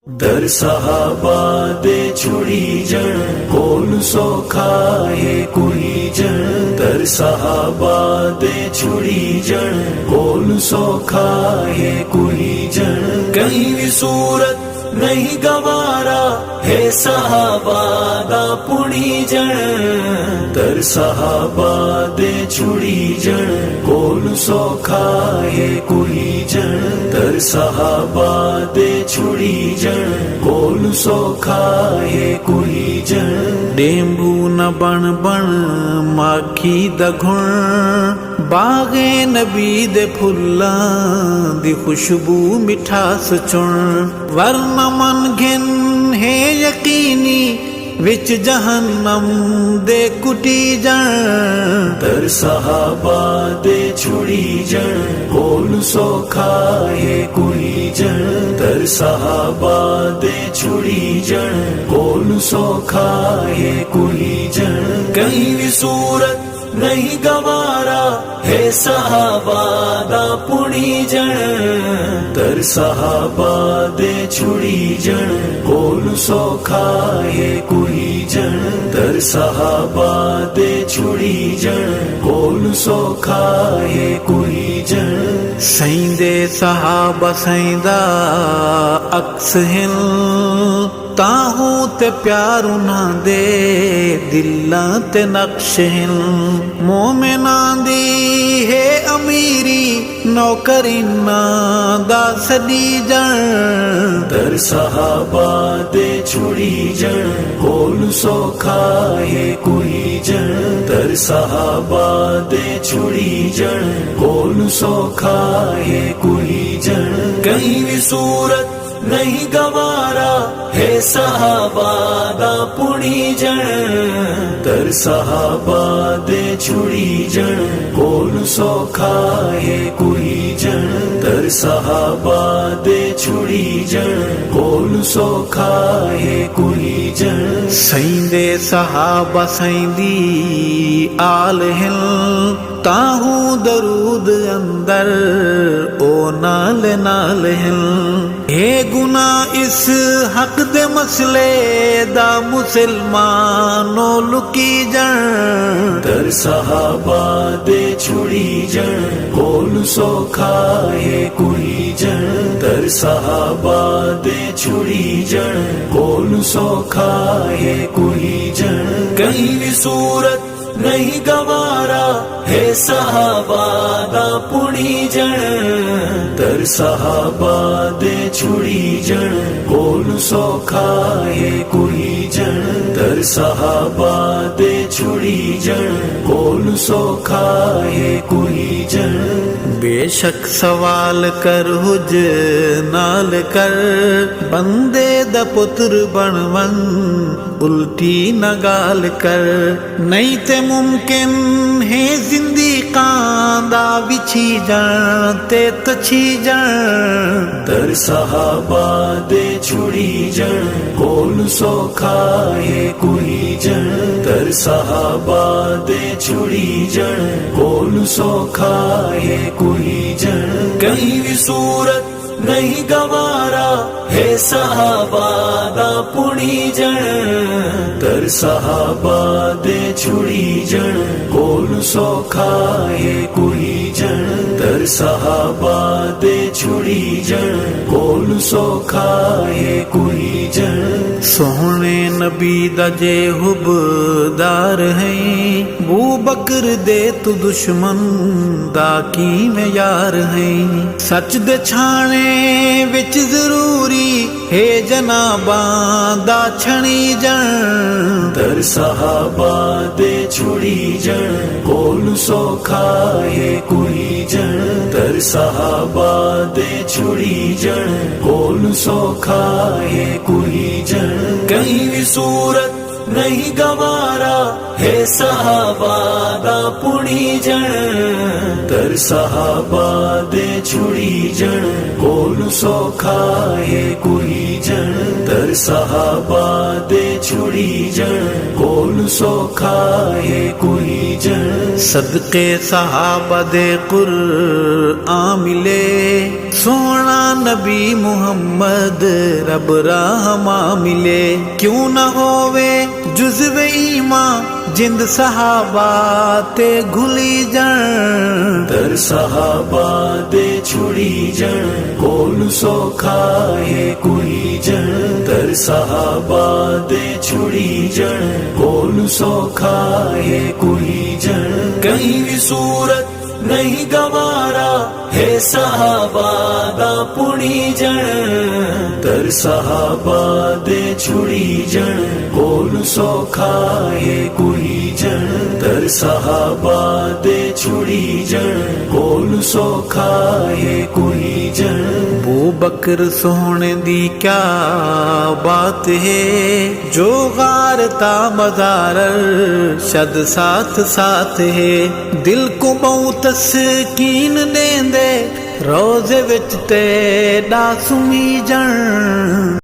दर सहाबा दे छुड़ी जण कोल सौखा है कोई जण। दर सहाबा दे छुड़ी जण कोल सौखा है कोई जण। कहीं भी सूरत नहीं गवारा है सहाबा दा पुणी जण। दर सहाबा दे छुड़ी जण कोल सौखा है कोई जण। दर सहाबा दे छुड़ी जण कोल सौखा है कोई जण। डेंबू न बण बण माखी द घुण बागे नबी दे फुल्लां दी खुशबू मिठास चुण। वरना मन घिन है यकीनी विच जहन्नम दे कुटी जण। दर सहाबा दे छुड़ी जण कोल सौखा है कोई जण। दर सहाबा दे छुड़ी जण कोल सौखा है कोई जण। कहीं भी सूरत नहीं गवारा है सहाबा दा पुणी जण। दर सहाबा दे छुड़ी जण कोल सौखा है कोई जण। दर सहाबा दे छुड़ी जण कोल सौखा है कोई जण। सईंदे सहाबा सईंदा अक्स हिन ताहू ते प्यार उन्हां दे दिलां ते नक्श हिन। मोमिना दी है अमीरी नौकरीना दा सदी जण। दर सहाबा दे छुड़ी जण कोल सौखा है कोई जण। दर सहाबा दे छुड़ी जण कोल सौखा है कोई जण। कहीं भी सूरत नहीं गवारा है सहाबा दा पुणी जण। दर सहाबा दे छुड़ी जण कोल सौखा है कोई जण। दर सहाबा दे छुड़ी जण कोल सौखा है कोई जण। सईंदे सहाबा सईंदी आल हिल ताहू दरूद अंदर ओ नाल नाल हिल। हे गुना इस हक दे मसले दा मुसलमानो लुकी जण। दर सहाबा दे छुड़ी जण कोल सौखा है कोई जण। दर सहाबा दे छुड़ी जण कोल सौखा है कोई जण। कहीं भी सूरत नहीं गवारा है सहाबा दा पुणी जण। दर सहाबा दे छुड़ी जण कोल सौखा है कोई जण। दर सहाबा दे छुड़ी जण कोल सौखा है कोई जण। बेशक सवाल कर हुज नाल कर बंदे दा पुत्र बनवन उल्टी न गाल कर। नहीं ते मुमकिन है जिंदगी दा विछी जण ते तछी जण। दर सहाबा दे छुड़ी जण कोल सौखा है कोई जण। दर सहाबा दे छुड़ी जण कोल सौखा है कोई जण। कहीं भी सूरत नहीं गवारा है सहाबा दा पुणी जण। दर सहाबा दे छुड़ी जण कोल सौखा है कोई जण। दर सहाबा दे छुड़ी जण कोल सौखा है कोई जण। सोहने नबी दा जे हुबदार है बू बकर दे तू दुश्मन दा की में यार है। सच दे छाने विच जरूरी है जनाबां दा छणी जण। दर सहाबा दे छुड़ी जण कोल सौखा है कोई जण। दर सहाबा दे छुड़ी जण कोल सौखा है कोई जण। कहीं भी सूरत नहीं गवारा है सहाबा दा पुणी जन तर सहाबा दे छुड़ी जन कोल सौखा है कोई जन तर सहाबा दे छुड़ी जन कोल सौखा है कोई जन सदके सहाबा दे कुरआन मिले सोना नबी मुहम्मद रब रहमा मिले क्यों न होवे जुज़्वे ईमान जिंद सहाबा ते घुली जन तर सहाबा दे छुड़ी जन कोल सौखा है कोई जन तर सहाबा दे छुड़ी जन कोल सौखा है कोई जन कहीं भी सूरत नहीं गवारा है सहाबा दा पुणी जन तर सहाबा दे छुड़ी जन कोल सौखा है कोई जन तर सहाबा दे छुड़ी जन कोल सौखा है कोई जन बू बकर सोने दी क्या बात है जो गारता मजार शद साथ साथ है दिल को बहुत तस्कीन देंदे रोज़े विच ते दा सुमी जन